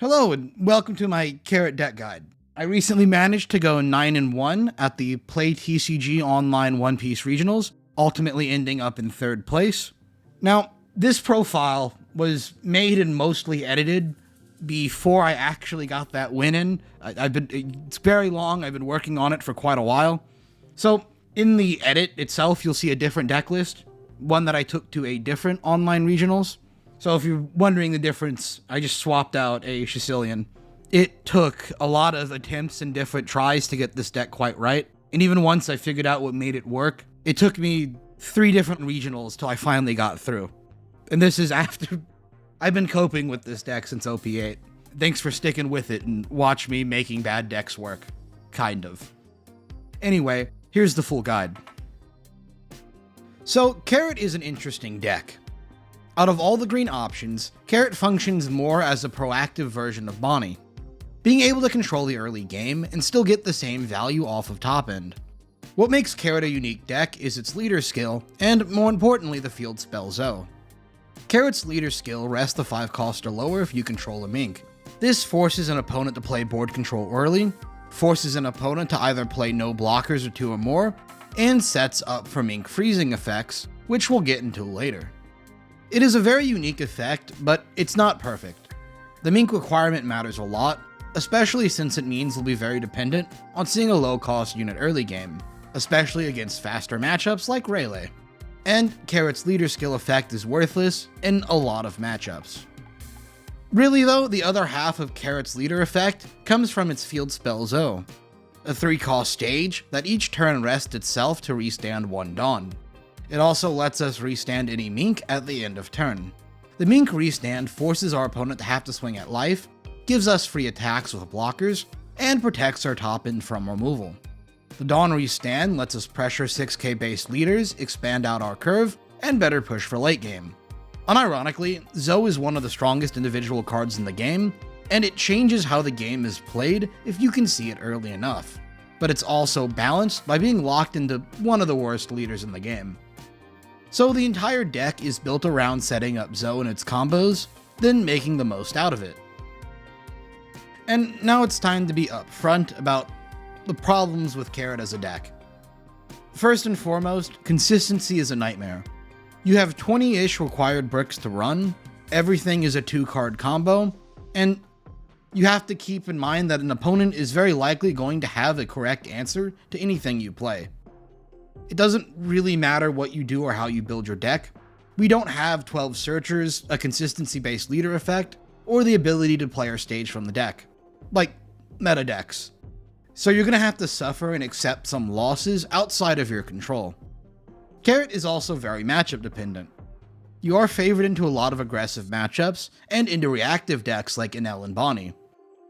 Hello and welcome to my Carrot deck guide. I recently managed to go 9-1 at the Play TCG Online One Piece Regionals, ultimately ending up in 3rd place. Now, this profile was made and mostly edited before I actually got that win in. It's very long, I've been working on it for quite a while. So, in the edit itself, you'll see a different deck list, one that I took to a different online regionals. So if you're wondering the difference, I just swapped out a Sicilian. It took a lot of attempts and different tries to get this deck quite right. And even once I figured out what made it work, it took me 3 different regionals till I finally got through. And this is after I've been coping with this deck since OP8. Thanks for sticking with it and watch me making bad decks work. Kind of. Anyway, here's the full guide. So, Carrot is an interesting deck. Out of all the green options, Carrot functions more as a proactive version of Bonney, being able to control the early game and still get the same value off of top end. What makes Carrot a unique deck is its leader skill, and more importantly the field spell Zou. Carrot's leader skill rests the 5 cost or lower if you control a Mink. This forces an opponent to play board control early, forces an opponent to either play no blockers or 2 or more, and sets up for Mink freezing effects, which we'll get into later. It is a very unique effect, but it's not perfect. The Mink requirement matters a lot, especially since it means we'll be very dependent on seeing a low-cost unit early game, especially against faster matchups like Rayleigh. And Carrot's leader skill effect is worthless in a lot of matchups. Really though, the other half of Carrot's leader effect comes from its field spell Zou, a 3-cost stage that each turn rests itself to restand 1 Dawn. It also lets us restand any Mink at the end of turn. The Mink restand forces our opponent to have to swing at life, gives us free attacks with blockers, and protects our top end from removal. The Dawn restand lets us pressure 6k based leaders, expand out our curve, and better push for late game. Unironically, Zou is one of the strongest individual cards in the game, and it changes how the game is played if you can see it early enough. But it's also balanced by being locked into one of the worst leaders in the game. So the entire deck is built around setting up Zou and its combos, then making the most out of it. And now it's time to be upfront about the problems with Carrot as a deck. First and foremost, consistency is a nightmare. You have 20-ish required bricks to run, everything is a 2-card combo, and you have to keep in mind that an opponent is very likely going to have a correct answer to anything you play. It doesn't really matter what you do or how you build your deck. We don't have 12 searchers, a consistency-based leader effect, or the ability to play our stage from the deck. Like, meta decks. So you're gonna have to suffer and accept some losses outside of your control. Carrot is also very matchup dependent. You are favored into a lot of aggressive matchups, and into reactive decks like Enel and Bonney.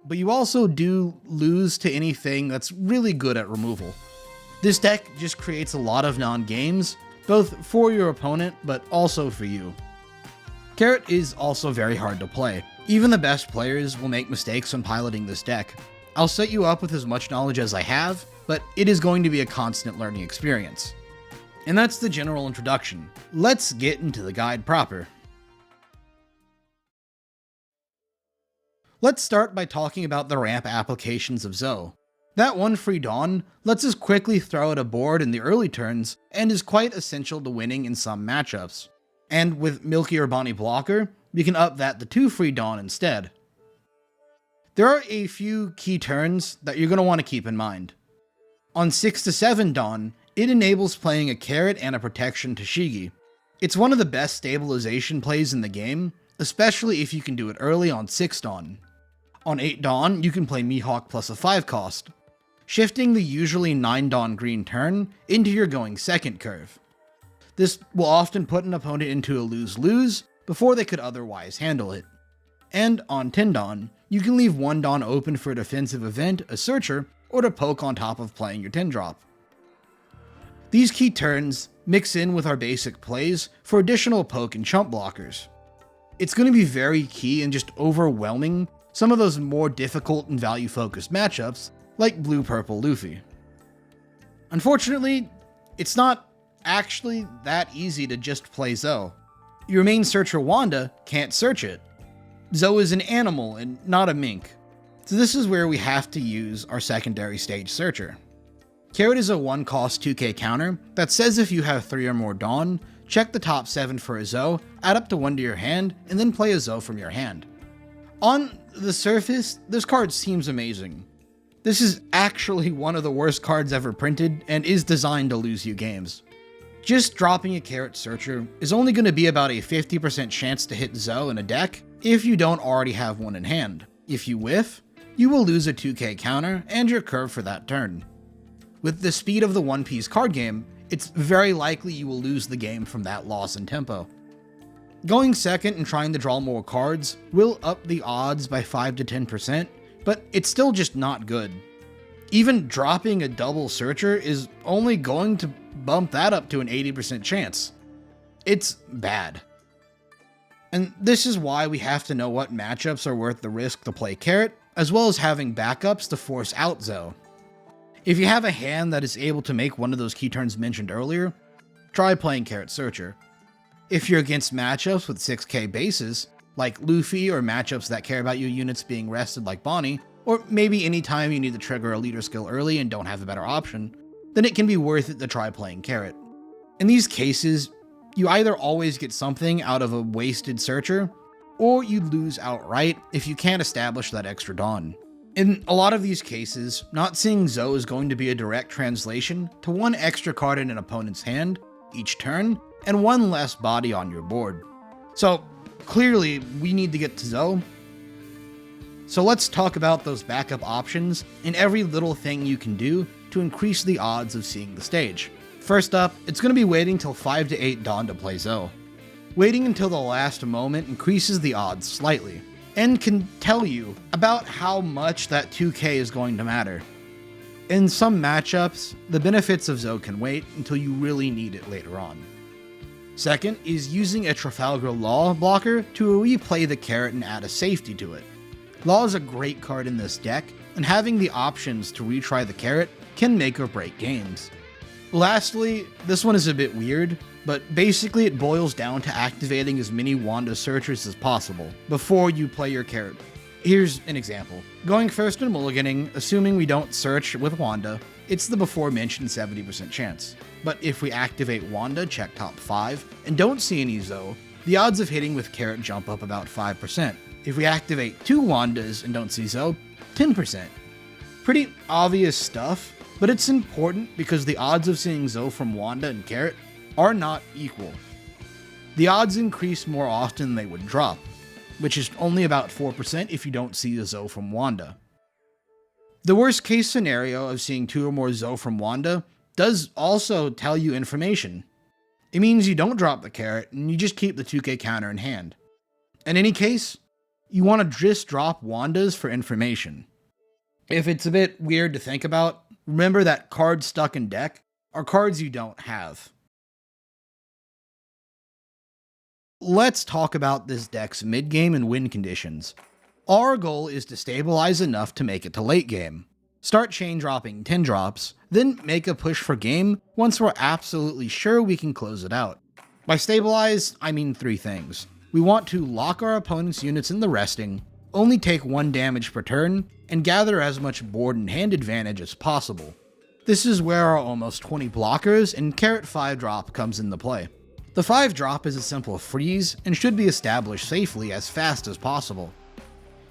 But you also do lose to anything that's really good at removal. This deck just creates a lot of non-games, both for your opponent, but also for you. Carrot is also very hard to play. Even the best players will make mistakes when piloting this deck. I'll set you up with as much knowledge as I have, but it is going to be a constant learning experience. And that's the general introduction. Let's get into the guide proper. Let's start by talking about the ramp applications of Zou. That 1 free Dawn lets us quickly throw at a board in the early turns and is quite essential to winning in some matchups. And with Milky or Bonney blocker, we can up that to 2 free Dawn instead. There are a few key turns that you're going to want to keep in mind. On 6 to 7 Dawn, it enables playing a Carrot and a protection Tashigi. It's one of the best stabilization plays in the game, especially if you can do it early on 6 Dawn. On 8 Dawn, you can play Mihawk plus a 5 cost, shifting the usually 9 Dawn green turn into your going second curve. This will often put an opponent into a lose-lose before they could otherwise handle it. And on 10 Dawn, you can leave 1 Dawn open for a defensive event, a searcher, or to poke on top of playing your 10 drop. These key turns mix in with our basic plays for additional poke and chump blockers. It's going to be very key in just overwhelming some of those more difficult and value-focused matchups like Blue-Purple Luffy. Unfortunately, it's not actually that easy to just play Zou. Your main searcher Wanda can't search it. Zou is an animal and not a mink, so this is where we have to use our secondary stage searcher. Carrot is a 1-cost 2k counter that says if you have 3 or more Dawn, check the top 7 for a Zou, add up to 1 to your hand, and then play a Zou from your hand. On the surface, this card seems amazing. This is actually one of the worst cards ever printed and is designed to lose you games. Just dropping a Carrot Searcher is only going to be about a 50% chance to hit Zou in a deck if you don't already have one in hand. If you whiff, you will lose a 2k counter and your curve for that turn. With the speed of the One Piece card game, it's very likely you will lose the game from that loss in tempo. Going second and trying to draw more cards will up the odds by 5 to 10%, but it's still just not good. Even dropping a double searcher is only going to bump that up to an 80% chance. It's bad. And this is why we have to know what matchups are worth the risk to play Carrot, as well as having backups to force out Zou. If you have a hand that is able to make one of those key turns mentioned earlier, try playing Carrot Searcher. If you're against matchups with 6k bases, like Luffy, or matchups that care about your units being rested like Bonney, or maybe anytime you need to trigger a leader skill early and don't have a better option, then it can be worth it to try playing Carrot. In these cases, you either always get something out of a wasted searcher, or you lose outright if you can't establish that extra Dawn. In a lot of these cases, not seeing Zou is going to be a direct translation to 1 extra card in an opponent's hand each turn, and 1 less body on your board. So clearly, we need to get to Zou. So let's talk about those backup options and every little thing you can do to increase the odds of seeing the stage. First up, it's going to be waiting till 5 to 8 Dawn to play Zou. Waiting until the last moment increases the odds slightly, and can tell you about how much that 2k is going to matter. In some matchups, the benefits of Zou can wait until you really need it later on. Second is using a Trafalgar Law blocker to replay the Carrot and add a safety to it. Law is a great card in this deck, and having the options to retry the Carrot can make or break games. Lastly, this one is a bit weird, but basically it boils down to activating as many Wanda searchers as possible before you play your Carrot. Here's an example. Going first and mulliganing, assuming we don't search with Wanda, it's the before mentioned 70% chance. But if we activate Wanda, check top 5, and don't see any Zou, the odds of hitting with Carrot jump up about 5%. If we activate 2 Wandas and don't see Zou, 10%. Pretty obvious stuff, but it's important because the odds of seeing Zou from Wanda and Carrot are not equal. The odds increase more often than they would drop, which is only about 4% if you don't see a Zou from Wanda. The worst case scenario of seeing 2 or more Zou from Wanda does also tell you information. It means you don't drop the Carrot and you just keep the 2k counter in hand. In any case, you want to just drop Wandas for information. If it's a bit weird to think about, remember that cards stuck in deck are cards you don't have. Let's talk about this deck's mid-game and win conditions. Our goal is to stabilize enough to make it to late game. Start chain dropping 10 drops, then make a push for game once we're absolutely sure we can close it out. By stabilize, I mean 3 things. We want to lock our opponent's units in the resting, only take 1 damage per turn, and gather as much board and hand advantage as possible. This is where our almost 20 blockers and Carrot 5 drop comes into play. The 5 drop is a simple freeze and should be established safely as fast as possible.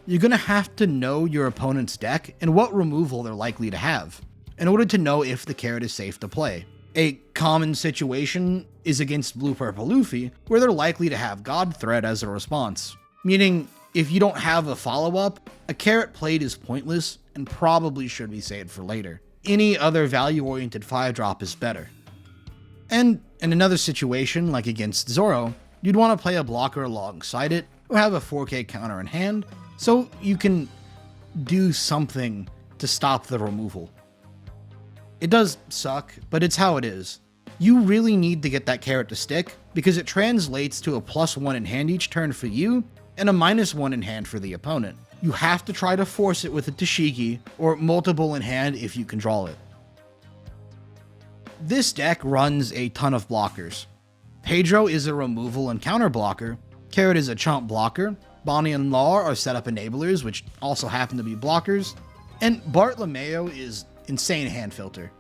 You're going to have to know your opponent's deck and what removal they're likely to have, in order to know if the Carrot is safe to play. A common situation is against Blue-Purple Luffy, where they're likely to have God Thread as a response, meaning if you don't have a follow-up, a Carrot played is pointless and probably should be saved for later. Any other value-oriented 5 drop is better. And in another situation, like against Zoro, you'd want to play a blocker alongside it, or have a 4k counter in hand, so you can do something to stop the removal. It does suck, but it's how it is. You really need to get that Carrot to stick, because it translates to a +1 in hand each turn for you, and a -1 in hand for the opponent. You have to try to force it with a Tashigi, or multiple in hand if you can draw it. This deck runs a ton of blockers. Pedro is a removal and counter blocker, Carrot is a chump blocker, Bonney and Law are setup enablers, which also happen to be blockers, and Bartolomeo is insane hand filter.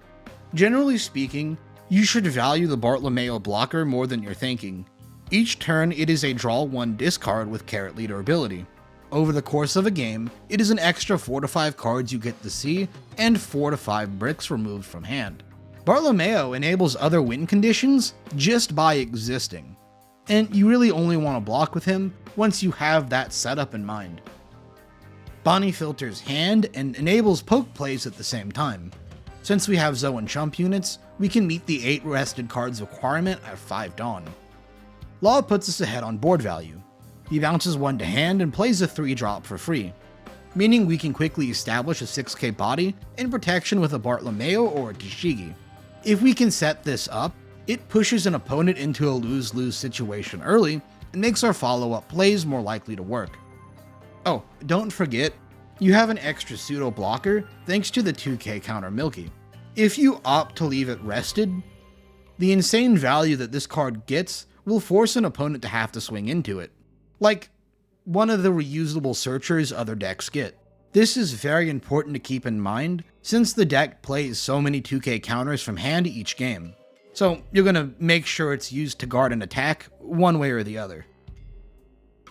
Generally speaking, you should value the Bartolomeo blocker more than you're thinking. Each turn, it is a draw 1 discard with Carrot Leader ability. Over the course of a game, it is an extra 4 to 5 cards you get to see, and 4 to 5 bricks removed from hand. Bartolomeo enables other win conditions just by existing, and you really only want to block with him once you have that setup in mind. Bonney filters hand and enables poke plays at the same time. Since we have Zou and Chump units, we can meet the 8 rested cards requirement at 5 Dawn. Law puts us ahead on board value. He bounces 1 to hand and plays a 3-drop for free, meaning we can quickly establish a 6k body in protection with a Bartolomeo or a TCG. If we can set this up, it pushes an opponent into a lose-lose situation early and makes our follow-up plays more likely to work. Oh, don't forget, you have an extra pseudo blocker thanks to the 2k counter Milky. If you opt to leave it rested, the insane value that this card gets will force an opponent to have to swing into it, like one of the reusable searchers other decks get. This is very important to keep in mind since the deck plays so many 2k counters from hand each game, so you're going to make sure it's used to guard an attack one way or the other.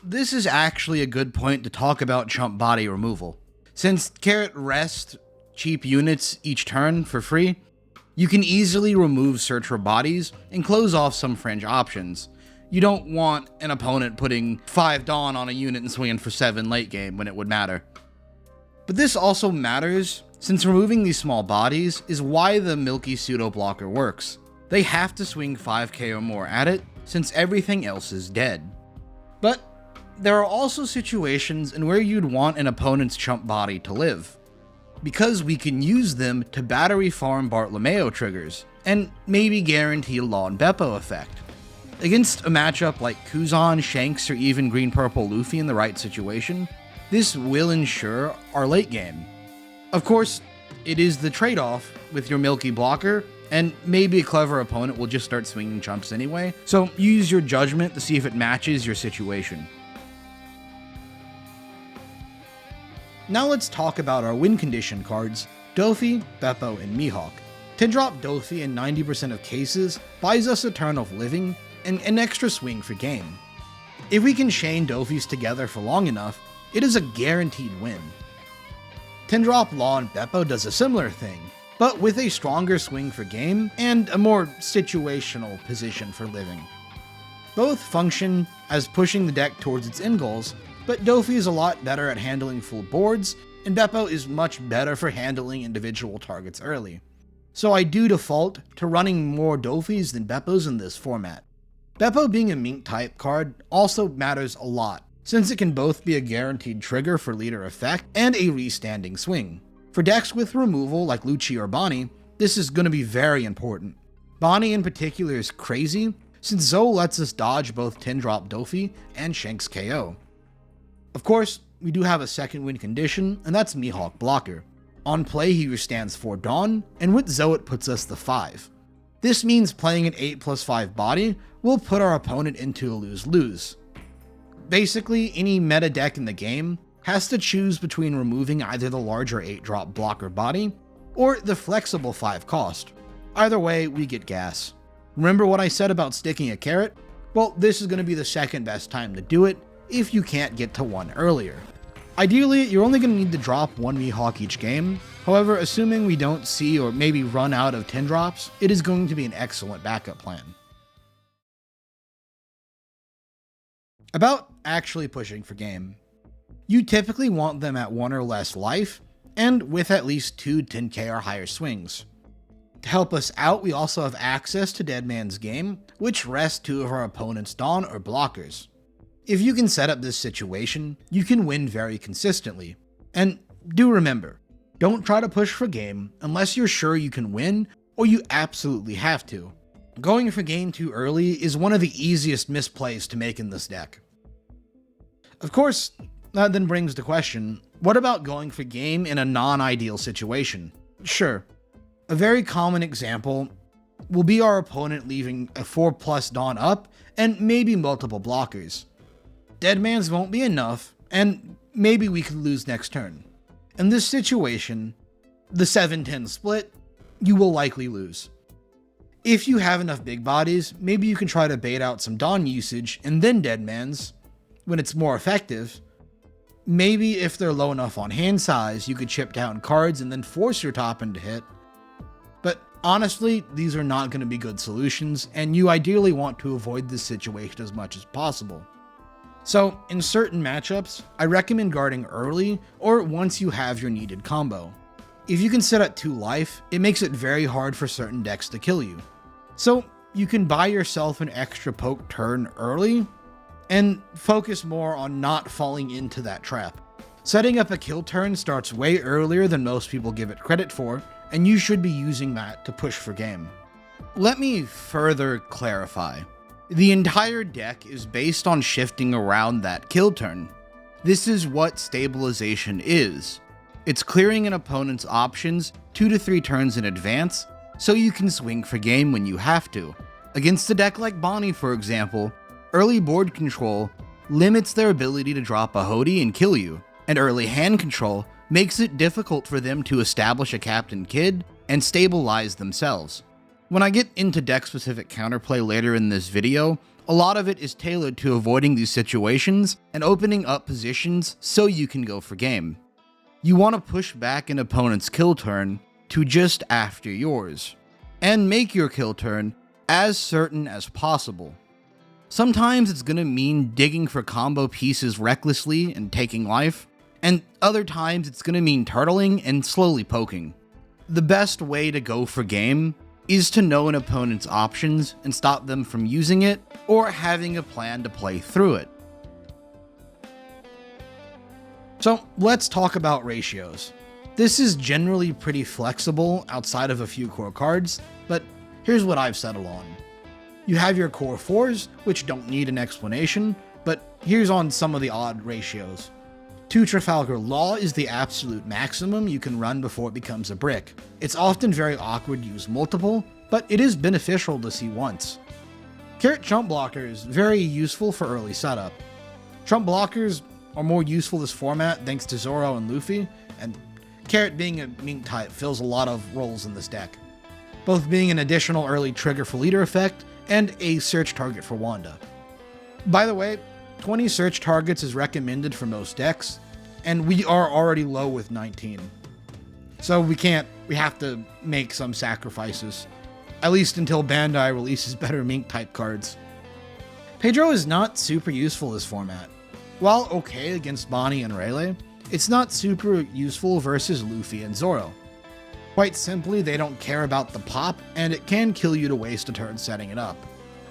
This is actually a good point to talk about chump body removal. Since Carrot rests cheap units each turn for free, you can easily remove searcher bodies and close off some fringe options. You don't want an opponent putting 5 Dawn on a unit and swinging for 7 late game when it would matter. But this also matters since removing these small bodies is why the Milky pseudo blocker works. They have to swing 5k or more at it since everything else is dead. But there are also situations in where you'd want an opponent's chump body to live, because we can use them to battery farm Bartolomeo triggers, and maybe guarantee Law and Beppo effect. Against a matchup like Kuzan, Shanks, or even Green-Purple Luffy in the right situation, this will ensure our late game. Of course, it is the trade-off with your Milky blocker, and maybe a clever opponent will just start swinging chumps anyway, so use your judgment to see if it matches your situation. Now let's talk about our win condition cards, Dofi, Beppo, and Mihawk. 10-drop Dofi in 90% of cases buys us a turn of living and an extra swing for game. If we can chain Dofis together for long enough, it is a guaranteed win. 10-drop Law and Beppo does a similar thing, but with a stronger swing for game and a more situational position for living. Both function as pushing the deck towards its end goals, but Dofi is a lot better at handling full boards, and Beppo is much better for handling individual targets early. So I do default to running more Dofis than Beppos in this format. Beppo being a Mink type card also matters a lot, since it can both be a guaranteed trigger for leader effect and a restanding swing. For decks with removal like Lucci or Bonney, this is going to be very important. Bonney in particular is crazy, since Zou lets us dodge both 10-drop Dofi and Shanks KO. Of course, we do have a second win condition, and that's Mihawk blocker. On play, he withstands 4 Dawn, and with Zou it puts us the 5. This means playing an 8+5 body will put our opponent into a lose-lose. Basically, any meta deck in the game has to choose between removing either the larger 8-drop blocker body, or the flexible 5 cost. Either way, we get gas. Remember what I said about sticking a carrot? Well, this is going to be the second best time to do it, if you can't get to 1 earlier. Ideally, you're only going to need to drop 1 Mihawk each game. However, assuming we don't see or maybe run out of 10 drops, it is going to be an excellent backup plan. About actually pushing for game. You typically want them at 1 or less life, and with at least 2 10k or higher swings. To help us out, we also have access to Dead Man's Game, which rests 2 of our opponent's Dawn or blockers. If you can set up this situation, you can win very consistently. And do remember, don't try to push for game unless you're sure you can win or you absolutely have to. Going for game too early is one of the easiest misplays to make in this deck. Of course, that then brings the question, what about going for game in a non-ideal situation? Sure, a very common example will be our opponent leaving a 4+ Dawn up and maybe multiple blockers. Deadman's won't be enough, and maybe we could lose next turn. In this situation, the 7-10 split, you will likely lose. If you have enough big bodies, maybe you can try to bait out some Dawn usage and then Deadman's when it's more effective. Maybe if they're low enough on hand size, you could chip down cards and then force your top end to hit. But honestly, these are not going to be good solutions, and you ideally want to avoid this situation as much as possible. So, in certain matchups, I recommend guarding early or once you have your needed combo. If you can sit at 2 life, it makes it very hard for certain decks to kill you. So, you can buy yourself an extra poke turn early and focus more on not falling into that trap. Setting up a kill turn starts way earlier than most people give it credit for, and you should be using that to push for game. Let me further clarify. The entire deck is based on shifting around that kill turn. This is what stabilization is. It's clearing an opponent's options 2 to 3 turns in advance, so you can swing for game when you have to. Against a deck like Bonney, for example, early board control limits their ability to drop a Hody and kill you, and early hand control makes it difficult for them to establish a Captain Kidd and stabilize themselves. When I get into deck-specific counterplay later in this video, a lot of it is tailored to avoiding these situations and opening up positions so you can go for game. You want to push back an opponent's kill turn to just after yours, and make your kill turn as certain as possible. Sometimes it's going to mean digging for combo pieces recklessly and taking life, and other times it's going to mean turtling and slowly poking. The best way to go for game is to know an opponent's options and stop them from using it or having a plan to play through it. So let's talk about ratios. This is generally pretty flexible outside of a few core cards, but here's what I've settled on. You have your core 4s, which don't need an explanation, but here's on some of the odd ratios. 2 Trafalgar Law is the absolute maximum you can run before it becomes a brick. It's often very awkward to use multiple, but it is beneficial to see once. Carrot Trump Blocker is very useful for early setup. Trump Blockers are more useful this format thanks to Zoro and Luffy, and Carrot being a Mink type fills a lot of roles in this deck, both being an additional early trigger for leader effect and a search target for Wanda. By the way, 20 search targets is recommended for most decks, and we are already low with 19. So we have to make some sacrifices, at least until Bandai releases better Mink type cards. Pedro is not super useful this format. While okay against Bonney and Rayleigh, it's not super useful versus Luffy and Zoro. Quite simply, they don't care about the pop, and it can kill you to waste a turn setting it up.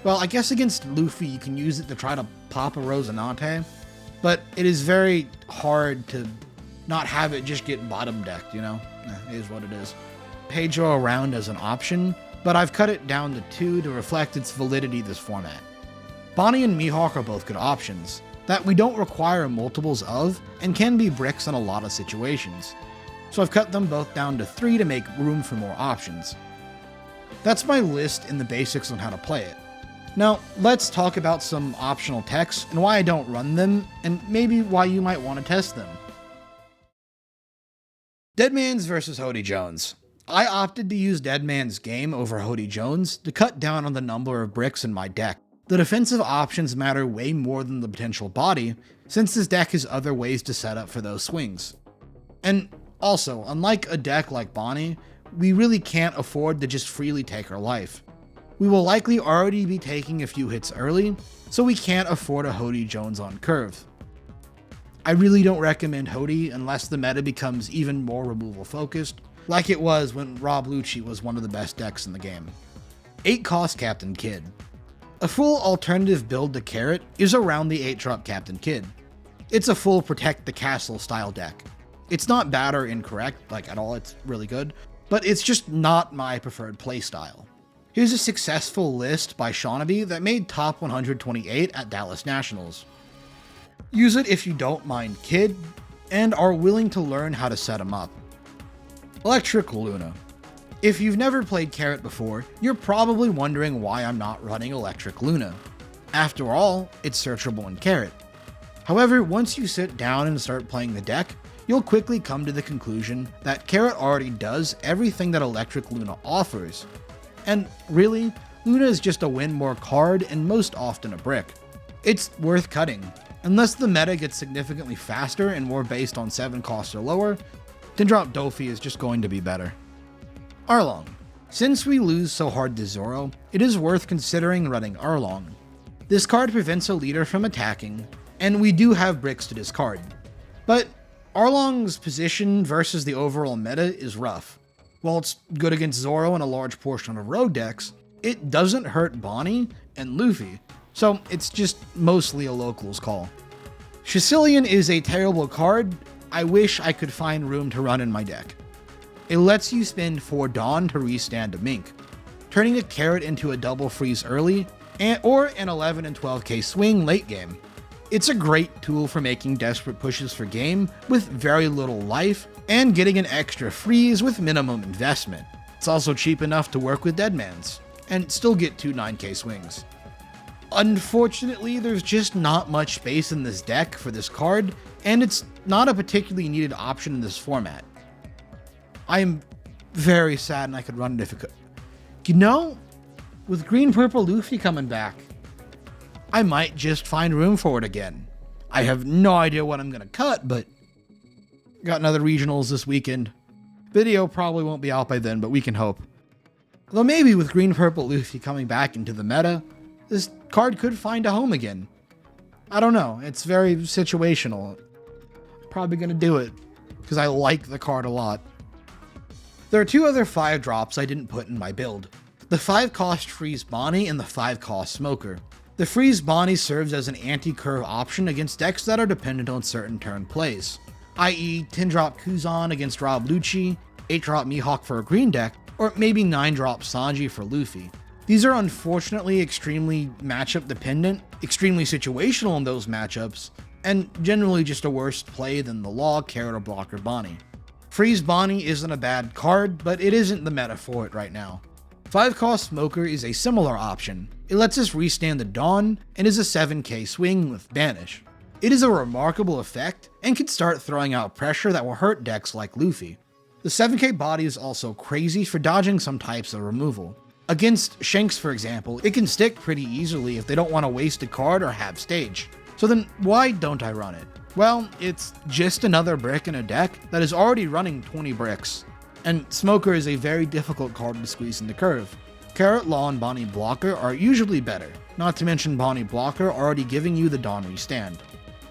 Well, I guess against Luffy you can use it to try to pop a Rosinante, but it is very hard to not have it just get bottom decked, you know? It is what it is. Pedro around as an option, but I've cut it down to 2 to reflect its validity this format. Bonney and Mihawk are both good options that we don't require multiples of and can be bricks in a lot of situations. So I've cut them both down to 3 to make room for more options. That's my list and the basics on how to play it. Now, let's talk about some optional techs and why I don't run them, and maybe why you might want to test them. Deadman's versus Hody Jones. I opted to use Deadman's game over Hody Jones to cut down on the number of bricks in my deck. The defensive options matter way more than the potential body, since this deck has other ways to set up for those swings. And also, unlike a deck like Bonney, we really can't afford to just freely take our life. We will likely already be taking a few hits early, so we can't afford a Hody Jones on curve. I really don't recommend Hody unless the meta becomes even more removal focused, like it was when Rob Lucci was one of the best decks in the game. 8 cost Captain Kidd. A full alternative build to Carrot is around the 8-drop Captain Kidd. It's a full protect the castle style deck. It's not bad or incorrect, like at all, it's really good, but it's just not my preferred playstyle. Here's a successful list by Shaunaby that made top 128 at Dallas Nationals. Use it if you don't mind Kidd and are willing to learn how to set him up. Electric Luna. If you've never played Carrot before, you're probably wondering why I'm not running Electric Luna. After all, it's searchable in Carrot. However, once you sit down and start playing the deck, you'll quickly come to the conclusion that Carrot already does everything that Electric Luna offers. And really, Luna is just a win more card and most often a brick. It's worth cutting. Unless the meta gets significantly faster and more based on 7 costs or lower, Tindrop Dofi is just going to be better. Arlong. Since we lose so hard to Zoro, it is worth considering running Arlong. This card prevents a leader from attacking, and we do have bricks to discard. But Arlong's position versus the overall meta is rough. While it's good against Zoro and a large portion of road decks, it doesn't hurt Bonney and Luffy, so it's just mostly a locals call. Sicilian is a terrible card. I wish I could find room to run in my deck. It lets you spend 4 Dawn to restand a Mink, turning a Carrot into a double freeze early, or an 11 and 12k swing late game. It's a great tool for making desperate pushes for game with very little life, and getting an extra freeze with minimum investment. It's also cheap enough to work with Deadmans, and still get 2 9k swings. Unfortunately, there's just not much space in this deck for this card, and it's not a particularly needed option in this format. I am very sad and I could run it if it could. You know, with Green Purple Luffy coming back, I might just find room for it again. I have no idea what I'm going to cut, but got another regionals this weekend. Video probably won't be out by then, but we can hope. Though maybe with Green Purple Luffy coming back into the meta, this card could find a home again. I don't know, it's very situational. Probably going to do it, because I like the card a lot. There are 2 other 5 drops I didn't put in my build. The 5 cost Freeze Bonney and the 5 cost Smoker. The Freeze Bonney serves as an anti-curve option against decks that are dependent on certain turn plays, i.e. 10-drop Kuzan against Rob Lucci, 8-drop Mihawk for a green deck, or maybe 9-drop Sanji for Luffy. These are unfortunately extremely matchup dependent, extremely situational in those matchups, and generally just a worse play than the Law, Carrot, or Blocker Bonney. Freeze Bonney isn't a bad card, but it isn't the meta for it right now. 5-cost Smoker is a similar option. It lets us restand the Dawn, and is a 7k swing with Banish. It is a remarkable effect, and can start throwing out pressure that will hurt decks like Luffy. The 7k body is also crazy for dodging some types of removal. Against Shanks, for example, it can stick pretty easily if they don't want to waste a card or have stage. So then why don't I run it? Well, it's just another brick in a deck that is already running 20 bricks. And Smoker is a very difficult card to squeeze in the curve. Carrot, Law, and Bonney Blocker are usually better, not to mention Bonney Blocker already giving you the Dawn restand.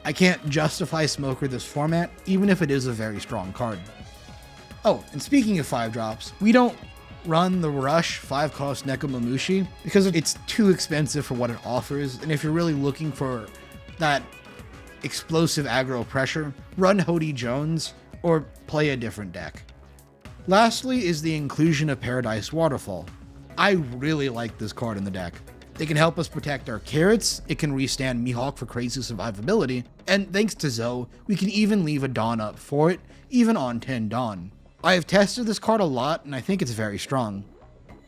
I can't justify Smoker this format, even if it is a very strong card. Oh, and speaking of 5 drops, we don't run the Rush 5-cost Nekomamushi because it's too expensive for what it offers, and if you're really looking for that explosive aggro pressure, run Hody Jones or play a different deck. Lastly is the inclusion of Paradise Waterfall. I really like this card in the deck. It can help us protect our carrots, it can restand Mihawk for crazy survivability, and thanks to Zou, we can even leave a Dawn up for it, even on 10 Dawn. I have tested this card a lot and I think it's very strong.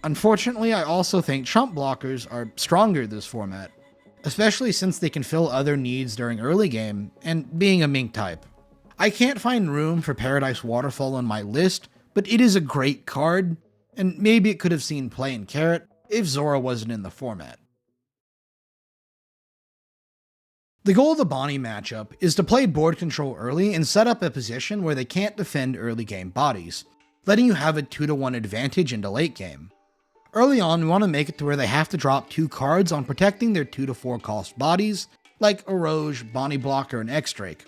Unfortunately, I also think Chump blockers are stronger this format, especially since they can fill other needs during early game, and being a Mink type. I can't find room for Paradise Waterfall on my list, but it is a great card, and maybe it could have seen play in Carrot if Zoro wasn't in the format. The goal of the Bonney matchup is to play board control early and set up a position where they can't defend early game bodies, letting you have a 2-to-1 advantage into late game. Early on, we want to make it to where they have to drop 2 cards on protecting their 2-to-4 cost bodies, like Eroge, Bonney Blocker, and X-Drake.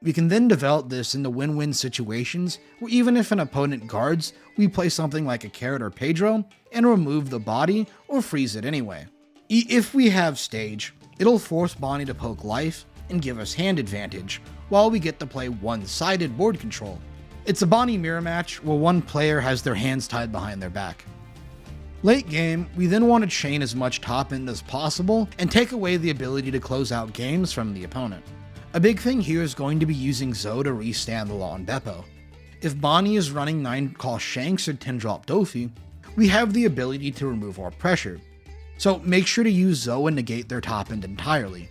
We can then develop this into win-win situations where even if an opponent guards, we play something like a Carrot or Pedro and remove the body or freeze it anyway. If we have stage, it'll force Bonney to poke life and give us hand advantage, while we get to play one-sided board control. It's a Bonney mirror match where one player has their hands tied behind their back. Late game, we then want to chain as much top end as possible and take away the ability to close out games from the opponent. A big thing here is going to be using Zou to restand the Law and Beppo. If Bonney is running 9-cost Shanks or 10-drop Dofi, we have the ability to remove our pressure, so make sure to use Zou and negate their top end entirely.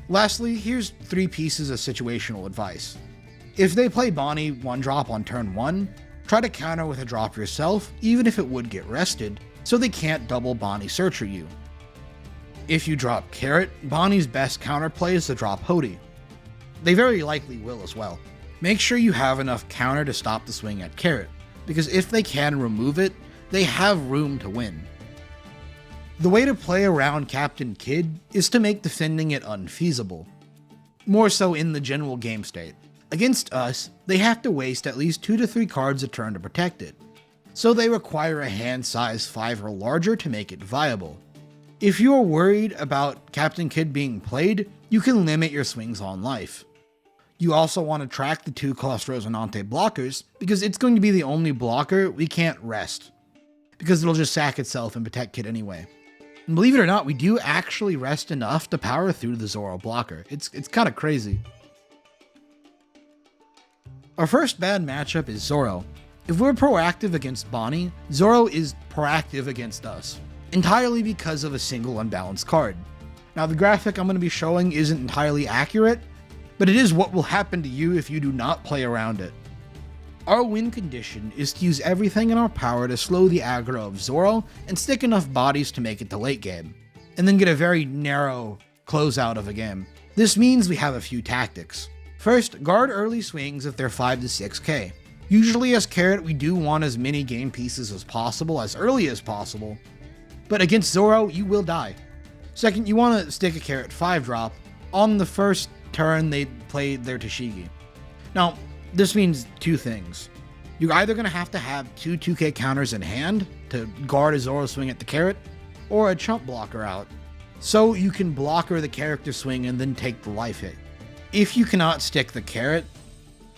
Lastly, here's 3 pieces of situational advice. If they play Bonney 1-drop on turn 1, try to counter with a drop yourself, even if it would get rested, so they can't double Bonney Searcher you. If you drop Carrot, Bonney's best counterplay is to drop Hody. They very likely will as well. Make sure you have enough counter to stop the swing at Carrot, because if they can remove it, they have room to win. The way to play around Captain Kidd is to make defending it unfeasible. More so in the general game state. Against us, they have to waste at least 2 to 3 cards a turn to protect it, so they require a hand size 5 or larger to make it viable. If you're worried about Captain Kidd being played, you can limit your swings on life. You also want to track the 2-cost Rosinante blockers, because it's going to be the only blocker we can't rest, because it'll just sack itself and protect Kidd anyway. And believe it or not, we do actually rest enough to power through the Zoro blocker. It's kind of crazy. Our first bad matchup is Zoro. If we're proactive against Bonney, Zoro is proactive against us, entirely because of a single unbalanced card. Now the graphic I'm going to be showing isn't entirely accurate, but it is what will happen to you if you do not play around it. Our win condition is to use everything in our power to slow the aggro of Zoro and stick enough bodies to make it to late game, and then get a very narrow closeout of a game. This means we have a few tactics. First, guard early swings if they're 5 to 6k. Usually as Carrot, we do want as many game pieces as possible, as early as possible, but against Zoro, you will die. Second, you want to stick a Carrot 5-drop on the first turn they play their Tashigi. Now, this means 2 things. You're either going to have 2 2k counters in hand to guard a Zoro swing at the Carrot, or a chump blocker out, so you can blocker the character swing and then take the life hit. If you cannot stick the Carrot,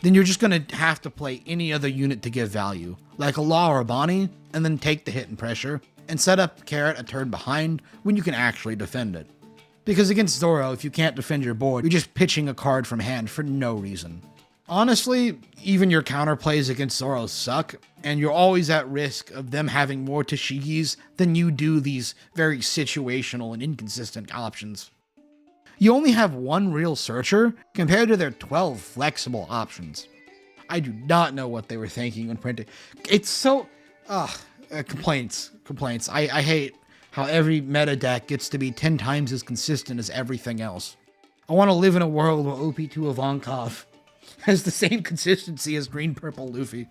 then you're just going to have to play any other unit to give value, like a Law or a Bonney, and then take the hit and pressure, and set up Carrot a turn behind when you can actually defend it. Because against Zoro, if you can't defend your board, you're just pitching a card from hand for no reason. Honestly, even your counterplays against Zoro suck, and you're always at risk of them having more Tashigis than you do these very situational and inconsistent options. You only have 1 real searcher compared to their 12 flexible options. I do not know what they were thinking when printing. It's so... complaints. I hate how every meta deck gets to be 10 times as consistent as everything else. I want to live in a world where OP12 Zoro has the same consistency as green-purple Luffy.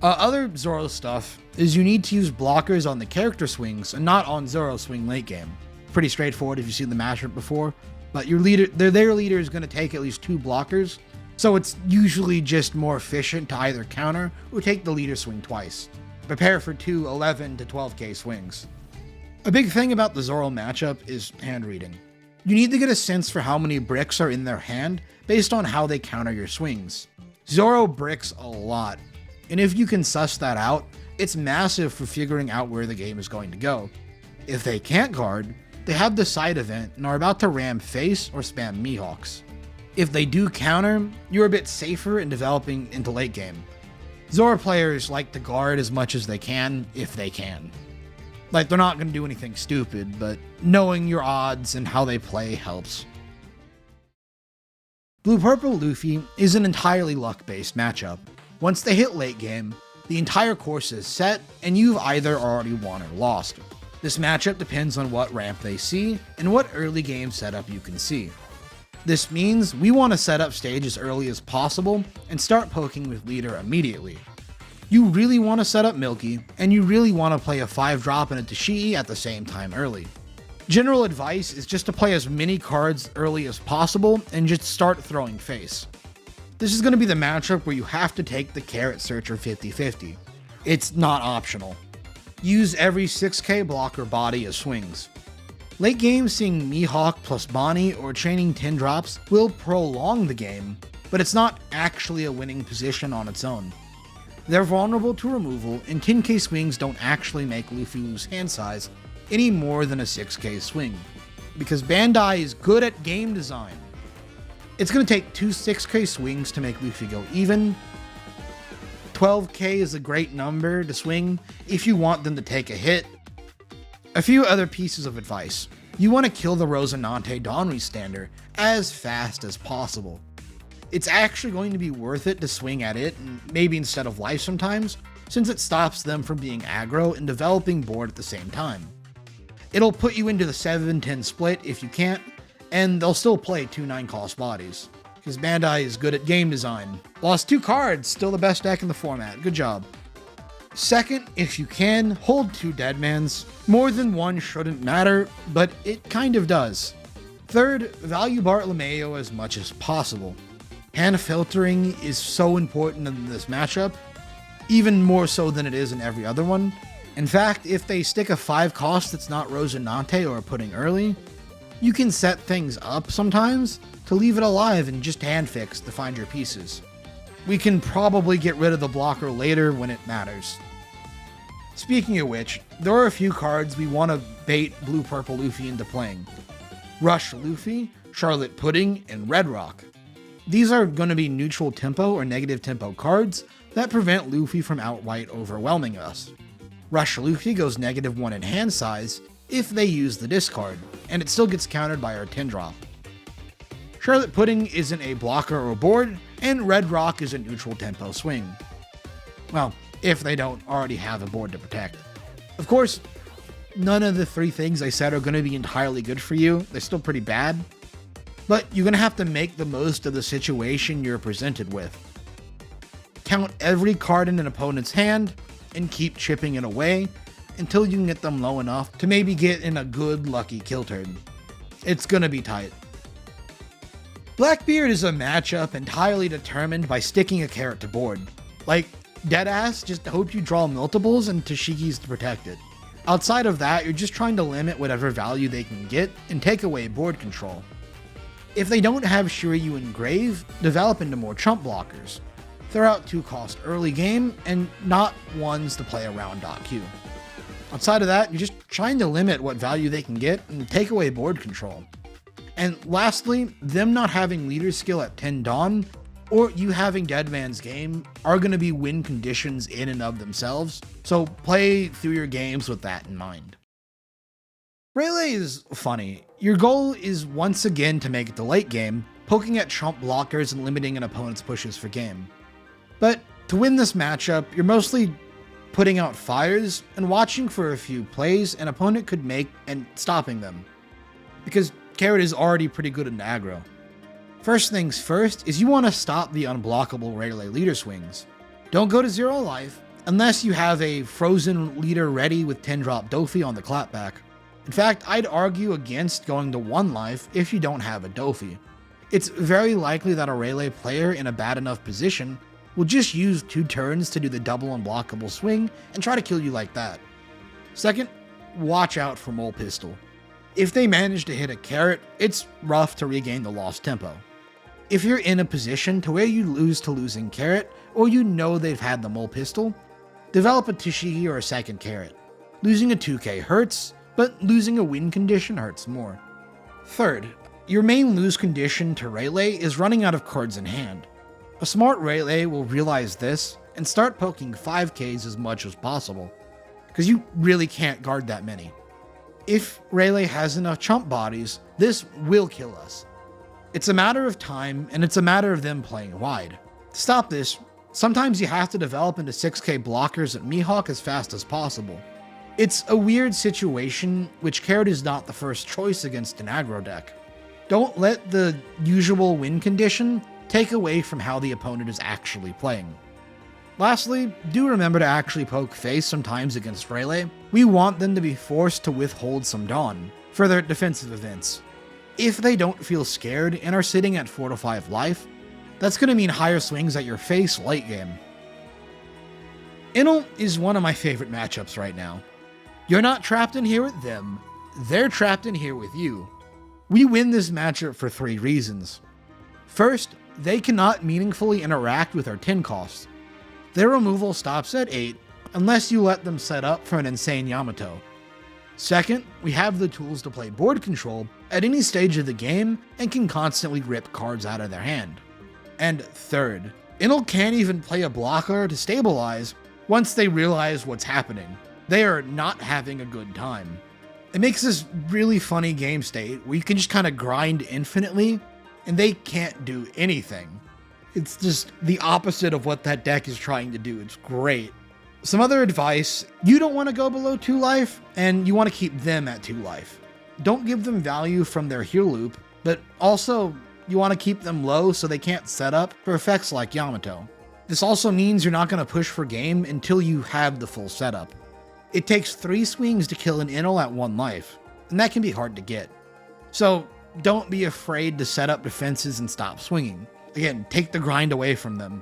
Other Zoro stuff is you need to use blockers on the character swings and not on Zoro swing late game. Pretty straightforward if you've seen the matchup before, but their leader is going to take at least 2 blockers, so it's usually just more efficient to either counter or take the leader swing twice. Prepare for 2 11 to 12k swings. A big thing about the Zoro matchup is hand reading. You need to get a sense for how many bricks are in their hand based on how they counter your swings. Zoro bricks a lot, and if you can suss that out, it's massive for figuring out where the game is going to go. If they can't guard, they have the side event and are about to ram face or spam Mihawks. If they do counter, you're a bit safer in developing into late game. Zoro players like to guard as much as they can, if they can. Like, they're not going to do anything stupid, but knowing your odds and how they play helps. Blue-Purple Luffy is an entirely luck-based matchup. Once they hit late game, the entire course is set, and you've either already won or lost. This matchup depends on what ramp they see, and what early game setup you can see. This means we want to set up stage as early as possible, and start poking with leader immediately. You really want to set up Milky, and you really want to play a 5-drop and a Tashigi at the same time early. General advice is just to play as many cards early as possible and just start throwing face. This is going to be the matchup where you have to take the Carrot Searcher 50-50. It's not optional. Use every 6k blocker body as swings. Late game, seeing Mihawk plus Bonney or chaining 10 drops will prolong the game, but it's not actually a winning position on its own. They're vulnerable to removal, and 10k swings don't actually make Luffy lose hand size any more than a 6k swing, because Bandai is good at game design. It's going to take 2 6k swings to make Luffy go even. 12k is a great number to swing if you want them to take a hit. A few other pieces of advice. you want to kill the Rosinante Dawn Restander as fast as possible. It's actually going to be worth it to swing at it, maybe instead of life sometimes, since it stops them from being aggro and developing board at the same time. It'll put you into the 7-10 split if you can't, and they'll still play 2 9-cost bodies, because Bandai is good at game design. Lost 2 cards, still the best deck in the format, good job. Second, if you can, hold 2 Deadmans. More than 1 shouldn't matter, but it kind of does. Third, value Bartolomeo as much as possible. Hand filtering is so important in this matchup, even more so than it is in every other one. In fact, if they stick a 5 cost that's not Rosinante or putting early, you can set things up sometimes to leave it alive and just hand fix to find your pieces. We can probably get rid of the blocker later when it matters. Speaking of which, there are a few cards we want to bait Blue-Purple Luffy into playing. Rush Luffy, Charlotte Pudding, and Red Rock. These are going to be neutral tempo or negative tempo cards that prevent Luffy from outright overwhelming us. Rush Luffy goes -1 in hand size if they use the discard, and it still gets countered by our 10-drop. Charlotte Pudding isn't a blocker or board, and Red Rock is a neutral tempo swing. Well, if they don't already have a board to protect. Of course, none of the 3 things I said are going to be entirely good for you. They're still pretty bad. But you're going to have to make the most of the situation you're presented with. Count every card in an opponent's hand and keep chipping it away until you can get them low enough to maybe get in a good lucky kill turn. It's going to be tight. Blackbeard is a matchup entirely determined by sticking a carrot to board. Like, deadass, just hope you draw multiples and Tashiki's to protect it. Outside of that, you're just trying to limit whatever value they can get and take away board control. If they don't have Shiryu Engrave, develop into more chump blockers. Throw out 2 cost early game, and not ones to play around .Q. Outside of that, you're just trying to limit what value they can get and take away board control. And lastly, them not having leader skill at 10 Dawn, or you having Deadman's game, are going to be win conditions in and of themselves, so play through your games with that in mind. Rayleigh is funny. Your goal is once again to make it to late game, poking at chump blockers and limiting an opponent's pushes for game. But to win this matchup, you're mostly putting out fires and watching for a few plays an opponent could make and stopping them. Because Carrot is already pretty good in aggro. First things first is you want to stop the unblockable Rayleigh leader swings. Don't go to 0 life unless you have a frozen leader ready with 10-drop Dofi on the clapback. In fact, I'd argue against going to 1 life if you don't have a Dofi. It's very likely that a Rayleigh player in a bad enough position will just use 2 turns to do the double unblockable swing and try to kill you like that. Second, watch out for Mole Pistol. If they manage to hit a carrot, it's rough to regain the lost tempo. If you're in a position to where you lose to losing carrot, or you know they've had the Mole Pistol, develop a Tashigi or a second carrot. Losing a 2k hurts, but losing a win condition hurts more. Third, your main lose condition to Rayleigh is running out of cards in hand. A smart Rayleigh will realize this and start poking 5ks as much as possible, because you really can't guard that many. If Rayleigh has enough chump bodies, this will kill us. It's a matter of time, and it's a matter of them playing wide. To stop this, sometimes you have to develop into 6k blockers at Mihawk as fast as possible. It's a weird situation, which Carrot is not the first choice against an aggro deck. Don't let the usual win condition take away from how the opponent is actually playing. Lastly, do remember to actually poke face sometimes against Rayleigh. We want them to be forced to withhold some Dawn for their defensive events. If they don't feel scared and are sitting at 4 to 5 life, that's going to mean higher swings at your face late game. Enel is one of my favorite matchups right now. You're not trapped in here with them, they're trapped in here with you. We win this matchup for 3 reasons. First, they cannot meaningfully interact with our 10 costs. Their removal stops at 8 unless you let them set up for an insane Yamato. Second, we have the tools to play board control at any stage of the game and can constantly rip cards out of their hand. And third, Enel can't even play a blocker to stabilize once they realize what's happening. They are not having a good time. It makes this really funny game state where you can just kind of grind infinitely and they can't do anything. It's just the opposite of what that deck is trying to do. It's great. Some other advice, you don't want to go below 2 life and you want to keep them at 2 life. Don't give them value from their heal loop, but also you want to keep them low so they can't set up for effects like Yamato. This also means you're not going to push for game until you have the full setup. It takes 3 swings to kill an Enel at 1 life, and that can be hard to get. So don't be afraid to set up defenses and stop swinging. Again, take the grind away from them.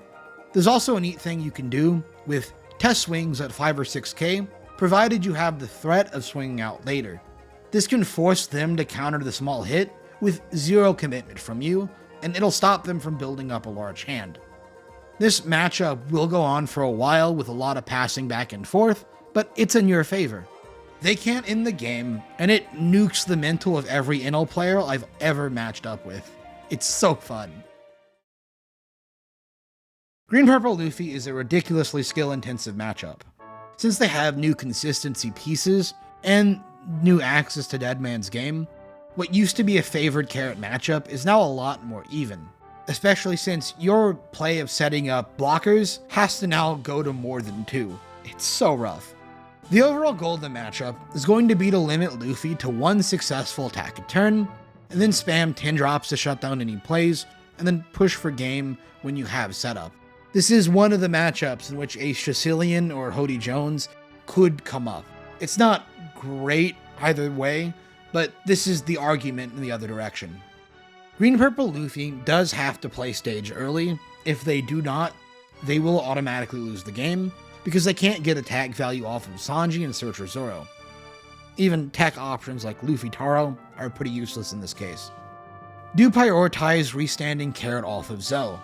There's also a neat thing you can do with test swings at 5 or 6k, provided you have the threat of swinging out later. This can force them to counter the small hit with 0 commitment from you, and it'll stop them from building up a large hand. This matchup will go on for a while with a lot of passing back and forth, but it's in your favor. They can't end the game, and it nukes the mental of every Enel player I've ever matched up with. It's so fun. Green-Purple Luffy is a ridiculously skill-intensive matchup. Since they have new consistency pieces and new access to Deadman's game, what used to be a favored carrot matchup is now a lot more even, especially since your play of setting up blockers has to now go to more than 2. It's so rough. The overall goal of the matchup is going to be to limit Luffy to 1 successful attack a turn, and then spam 10 drops to shut down any plays, and then push for game when you have setup. This is one of the matchups in which a Sicilian or Hody Jones could come up. It's not great either way, but this is the argument in the other direction. Green-Purple Luffy does have to play stage early. If they do not, they will automatically lose the game, because they can't get attack value off of Sanji and Searcher Zoro. Even tech options like Luffy Taro are pretty useless in this case. Do prioritize restanding carrot off of Zou.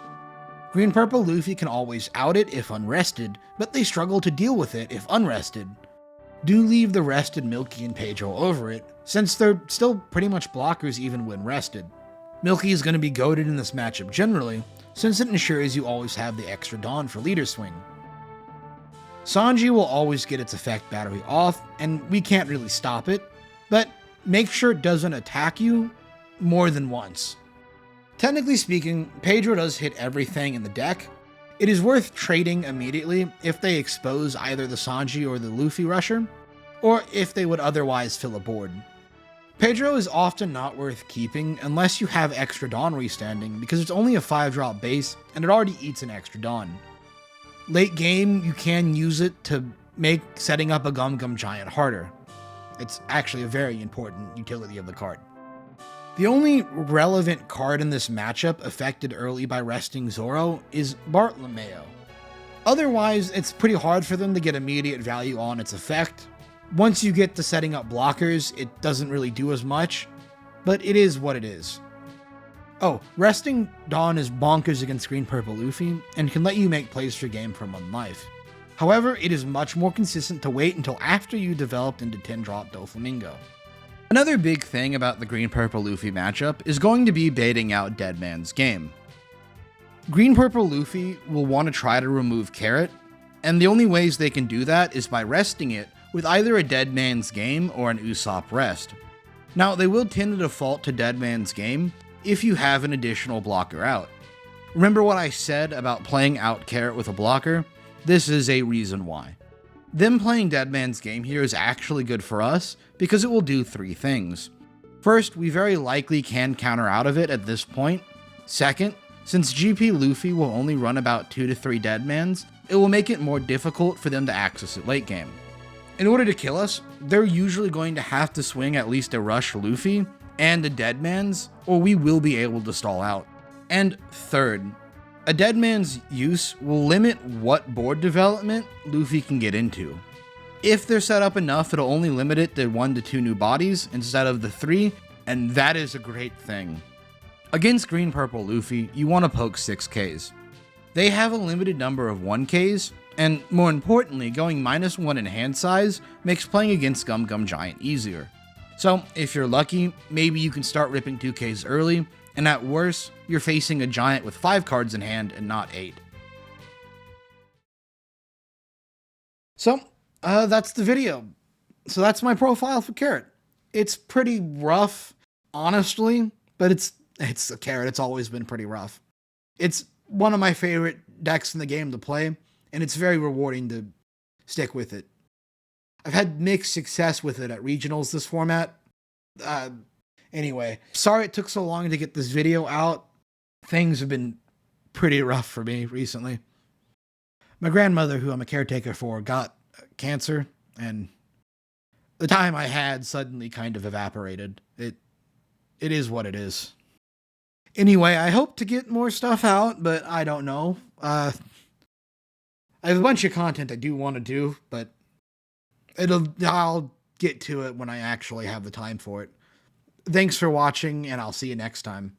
Green-Purple Luffy can always out it if unrested, but they struggle to deal with it if unrested. Do leave the rested Milky and Pedro over it, since they're still pretty much blockers even when rested. Milky is going to be goated in this matchup generally, since it ensures you always have the extra Dawn for leader swing. Sanji will always get its effect battery off, and we can't really stop it, but make sure it doesn't attack you more than once. Technically speaking, Pedro does hit everything in the deck. It is worth trading immediately if they expose either the Sanji or the Luffy rusher, or if they would otherwise fill a board. Pedro is often not worth keeping unless you have extra Dawn restanding, because it's only a 5-drop base and it already eats an extra Dawn. Late game, you can use it to make setting up a Gum Gum Giant harder. It's actually a very important utility of the card. The only relevant card in this matchup affected early by resting Zoro is Bartolomeo. Otherwise, it's pretty hard for them to get immediate value on its effect. Once you get to setting up blockers, it doesn't really do as much, but it is what it is. Oh, resting Dawn is bonkers against Green-Purple Luffy, and can let you make plays for game for 1 life. However, it is much more consistent to wait until after you developed into 10-drop Doflamingo. Another big thing about the Green-Purple Luffy matchup is going to be baiting out Deadman's game. Green-Purple Luffy will want to try to remove Carrot, and the only ways they can do that is by resting it with either a Deadman's game or an Usopp rest. Now, they will tend to default to Deadman's game if you have an additional blocker out. Remember what I said about playing out Carrot with a blocker? This is a reason why. Them playing Deadman's game here is actually good for us because it will do 3 things. First, we very likely can counter out of it at this point. Second, since GP Luffy will only run about 2 to 3 Deadmans, it will make it more difficult for them to access it late game. In order to kill us, they're usually going to have to swing at least a Rush Luffy and a Deadman's, or we will be able to stall out. And third, a Deadman's use will limit what board development Luffy can get into. If they're set up enough, it'll only limit it to 1 to 2 new bodies instead of the 3, and that is a great thing. Against Green-Purple Luffy, you want to poke 6Ks. They have a limited number of 1Ks, and more importantly, going -1 in hand size makes playing against Gum Gum Giant easier. So, if you're lucky, maybe you can start ripping 2Ks early, and at worst, you're facing a giant with 5 cards in hand and not 8. So, that's the video. So that's my profile for Carrot. It's pretty rough, honestly, but it's a carrot. It's always been pretty rough. It's one of my favorite decks in the game to play, and it's very rewarding to stick with it. I've had mixed success with it at regionals this format. Anyway, sorry it took so long to get this video out. Things have been pretty rough for me recently. My grandmother, who I'm a caretaker for, got cancer, and the time I had suddenly kind of evaporated. It is what it is. Anyway, I hope to get more stuff out, but I don't know. I have a bunch of content I do want to do, but I'll get to it when I actually have the time for it. Thanks for watching, and I'll see you next time.